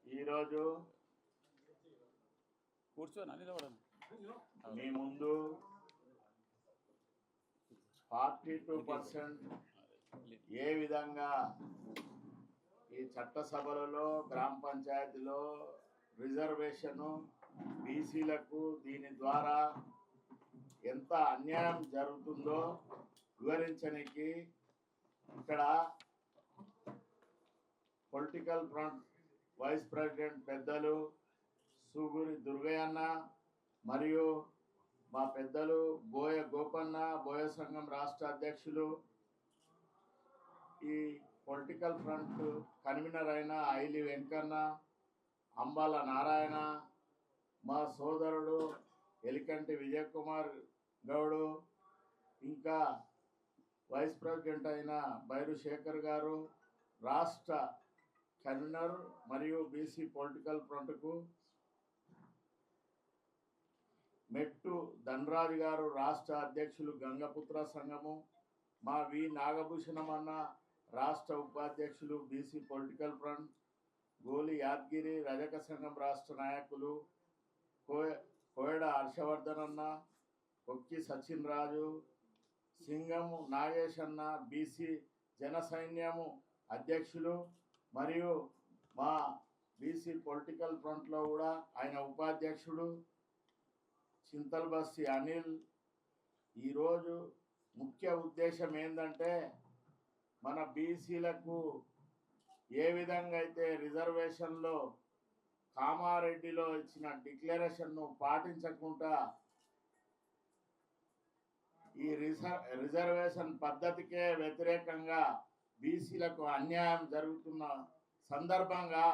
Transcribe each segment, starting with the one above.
ఈరోజు కూర్చోనా నిలబడను మీ ముందు 42% ఏ విధంగా ఈ చట్టసభలలో గ్రామ పంచాయతీలో రిజర్వేషను బీసీలకు దీని ద్వారా ఎంత అన్యాయం జరుగుతుందో వివరించడానికి ఇక్కడ పొలిటికల్ ఫ్రంట్ వైస్ ప్రెసిడెంట్ పెద్దలు సూగురి దుర్గయ్యన్న మరియు మా పెద్దలు బోయ గోపన్న బోయ సంఘం రాష్ట్ర అధ్యక్షులు ఈ పొలిటికల్ ఫ్రంట్ కన్వీనర్ అయిన ఐలి వెంకన్న అంబాల నారాయణ మా సోదరుడు ఎలికంటి విజయ్ కుమార్ గౌడు ఇంకా వైస్ ప్రెసిడెంట్ అయిన బైరు శేఖర్ గారు రాష్ట్ర కన్వీనర్ మరియు బీసీ పొలిటికల్ ఫ్రంట్కు మెట్టు ధనరాజు గారు రాష్ట్ర అధ్యక్షులు గంగపుత్ర సంఘము మా వి నాగభూషణం అన్న రాష్ట్ర ఉపాధ్యక్షులు బీసీ పొలిటికల్ ఫ్రంట్ గోలి యాదగిరి రజక సంఘం రాష్ట్ర నాయకులు కోయడ హర్షవర్ధన్ అన్న కొక్కి సచిన్ రాజు సింగము నాగేష్ అన్న బీసీ జన సైన్యము అధ్యక్షులు మరియు మా బీసీ పొలిటికల్ ఫ్రంట్లో కూడా ఆయన ఉపాధ్యక్షుడు చింతల్ బస్సి అనిల్. ఈరోజు ముఖ్య ఉద్దేశం ఏంటంటే మన బీసీలకు ఏ విధంగా అయితే రిజర్వేషన్లో కామారెడ్డిలో ఇచ్చిన డిక్లరేషన్ను పాటించకుండా ఈ రిజర్వేషన్ పద్ధతికే వ్యతిరేకంగా బీసీలకు అన్యాయం జరుగుతున్న సందర్భంగా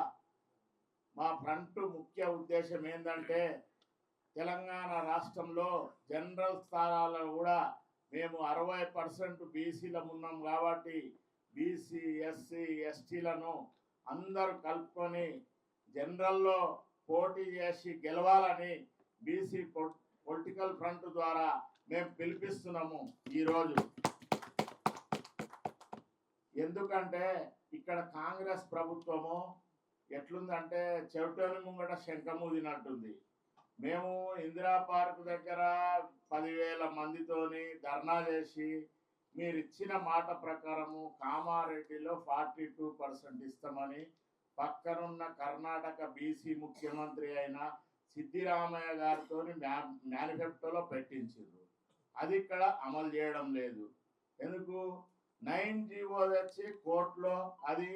మా ఫ్రంట్ ముఖ్య ఉద్దేశం ఏంటంటే తెలంగాణ రాష్ట్రంలో జనరల్ స్థానాల్లో కూడా మేము 60% బీసీలం ఉన్నాం కాబట్టి బీసీ ఎస్సీ ఎస్టీలను అందరూ కలుపుకొని జనరల్లో పోటీ చేసి గెలవాలని బీసీ పొలిటికల్ ఫ్రంట్ ద్వారా మేము పిలిపిస్తున్నాము ఈరోజు. ఎందుకంటే ఇక్కడ కాంగ్రెస్ ప్రభుత్వము ఎట్లుందంటే చెవిటోని ముంగట శంఖమూదినట్టుంది. మేము ఇందిరా పార్క్ దగ్గర 10,000 మందితోని ధర్నా చేసి మీరు ఇచ్చిన మాట ప్రకారము కామారెడ్డిలో 42% ఇస్తామని పక్కనున్న కర్ణాటక బీసీ ముఖ్యమంత్రి అయిన సిద్ధిరామయ్య గారితో మేనిఫెస్టోలో పెట్టించారు. అది ఇక్కడ అమలు చేయడం లేదు. ఎందుకు 9 జీవో తెచ్చి కోర్టులో అది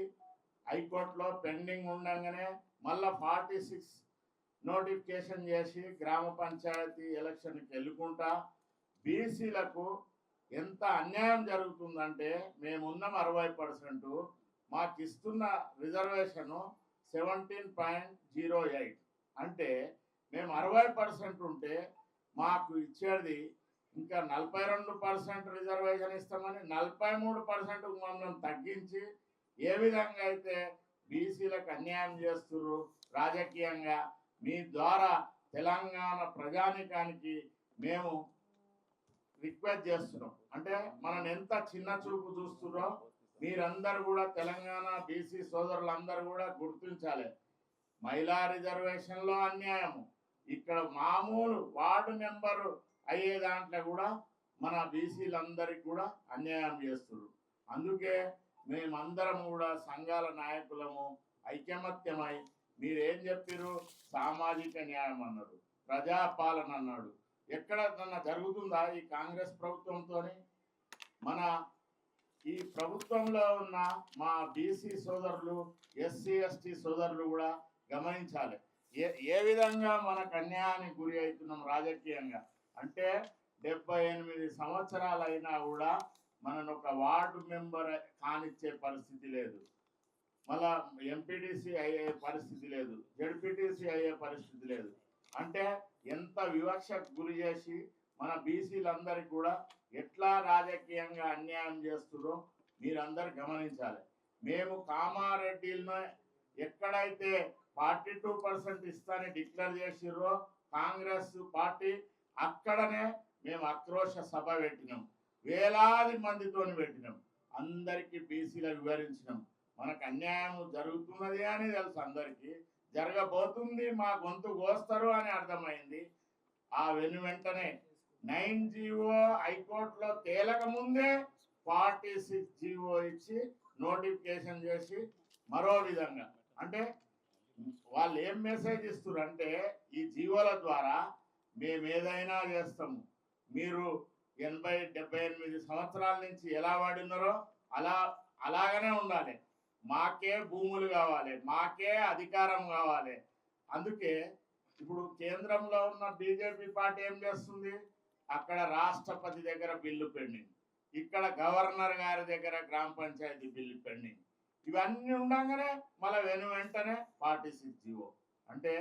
హైకోర్టులో పెండింగ్ ఉండగానే మళ్ళీ 46 నోటిఫికేషన్ చేసి గ్రామ పంచాయతీ ఎలక్షన్కి వెళ్ళుకుంటా బీసీలకు ఎంత అన్యాయం జరుగుతుందంటే మేమున్నాం 60%, మాకు ఇస్తున్న రిజర్వేషను 17.08. అంటే మేము 60% ఉంటే మాకు ఇచ్చేది ఇంకా 42% రిజర్వేషన్ ఇస్తామని 43% మమ్మల్ని తగ్గించి ఏ విధంగా అయితే బీసీలకు అన్యాయం చేస్తున్నారు రాజకీయంగా మీ ద్వారా తెలంగాణ ప్రజానికానికి మేము రిక్వెస్ట్ చేస్తున్నాం. అంటే మనం ఎంత చిన్న చూపు చూస్తున్నారో మీరందరూ కూడా తెలంగాణ బీసీ సోదరులందరూ కూడా గుర్తించాలి. మహిళా రిజర్వేషన్లో అన్యాయము, ఇక్కడ మామూలు వార్డు మెంబరు అయ్యే దాంట్లో కూడా మన బీసీలందరికీ కూడా అన్యాయం చేస్తున్నారు. అందుకే మేమందరం కూడా సంఘాల నాయకులము ఐకమత్యమై మీరేం చెప్పారు, సామాజిక న్యాయం అన్నారు, ప్రజాపాలన అన్నాడు. ఎక్కడన్నా జరుగుతుందా ఈ కాంగ్రెస్ ప్రభుత్వంతో? మన ఈ ప్రభుత్వంలో ఉన్న మా బీసీ సోదరులు ఎస్సీ ఎస్టీ సోదరులు కూడా గమనించాలి ఏ విధంగా మనకు అన్యాయానికి గురి అవుతున్నాం రాజకీయంగా. అంటే 78 సంవత్సరాలు అయినా కూడా మనను ఒక వార్డు మెంబర్ కానిచ్చే పరిస్థితి లేదు, మళ్ళా ఎంపీటీసీ అయ్యే పరిస్థితి లేదు, జడ్పీటీసీ అయ్యే పరిస్థితి లేదు. అంటే ఎంత వివక్షకు గురి చేసి మన బీసీలందరికీ కూడా ఎట్లా రాజకీయంగా అన్యాయం చేస్తుందో మీరందరూ గమనించాలి. మేము కామారెడ్డిలో ఎక్కడైతే 42% ఇస్తానని డిక్లేర్ చేసిర్రో కాంగ్రెస్ పార్టీ అక్కడనే మేము ఆక్రోశ సభ పెట్టినాం, వేలాది మందితోని పెట్టినాం, అందరికీ బీసీలో వివరించినాం. మనకు అన్యాయం జరుగుతున్నది అని తెలుసు అందరికీ, జరగబోతుంది, మా గొంతు కోస్తారు అని అర్థమైంది. ఆ వెంటనే 9 జీవో హైకోర్టులో తేలక ముందే 46 జీవో ఇచ్చి నోటిఫికేషన్ చేసి మరో విధంగా అంటే వాళ్ళు ఏం మెసేజ్ ఇస్తున్నారు అంటే ఈ జీవోల ద్వారా మేము ఏదైనా చేస్తాము, మీరు 80-78 సంవత్సరాల నుంచి ఎలా వాడినారో అలాగనే ఉండాలి, మాకే భూములు కావాలి, మాకే అధికారం కావాలి. అందుకే ఇప్పుడు కేంద్రంలో ఉన్న బీజేపీ పార్టీ ఏం చేస్తుంది, అక్కడ రాష్ట్రపతి దగ్గర బిల్లు పెండింగ్, ఇక్కడ గవర్నర్ గారి దగ్గర గ్రామ పంచాయతీ బిల్లు పెండింగ్. ఇవన్నీ ఉండగానే మళ్ళీ వెంటనే 46 జీవో అంటే